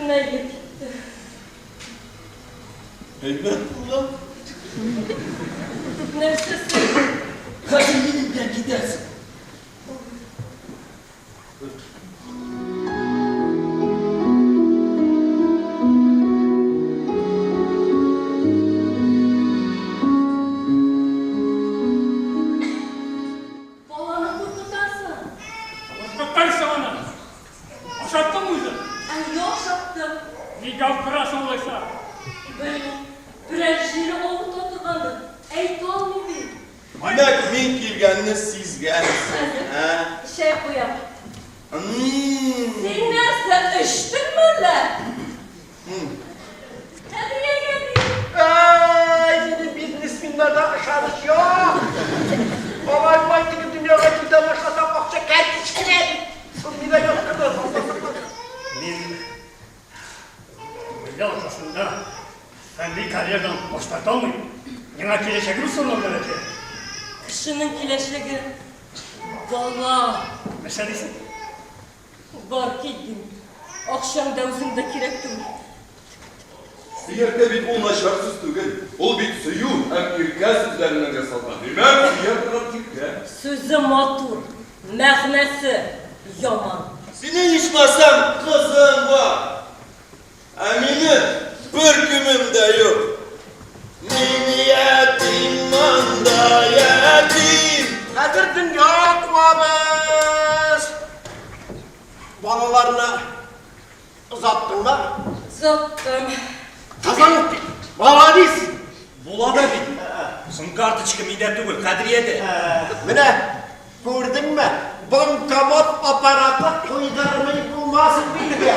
üstüne gitti. Heybet ulan. Nefsesi. Hadi gidin de gidersin. Balanı kurtutarsın. Kurtutarsın onu. Boşalttın mı yüzü? Ay yok şaptım. Bir gav kırasın olaysa. Böyle birer şiiri oğut oturmadı. Ey tol mu bir? Demek min girgenini siz gelsin. Ha? Şey bu yap. Hmm. Sen nasıl içtin mi lan? Hediye geliyor. Ay, senin biznes minlarda aşağısı yok. Olay vay gibi dünyaya giden aşağıdan bakacak herkes kimin? Bir de yok kadar. Böyle ortasında sen bir kariyerden boşta olmayın. Yine kireçe girmişsin o böylece. Kışının kileşliği. Valla. Meselesi. Var ki gün. Akşam da uzunda kirektim. Siyer'de bir onunla şartsız tügün. Ol bir suyu hem irkaz üzerinden yasaldan. Bilmem siyer pratikte. Sözü matur. Məhnəsi yaman. Senin içmezsem kızım var. Eminim bir de yok. Niyetim manda yetim. Nedir dünya kumabız? Balalarına uzattın mı? Zattım. Kazanıp Valanis. Bulada bir. Sımkartı çıkı mide tügül Kadriye'de. Mine, gördün mü? Bankamat aparatı kuydarmayı bulmasın bilgi.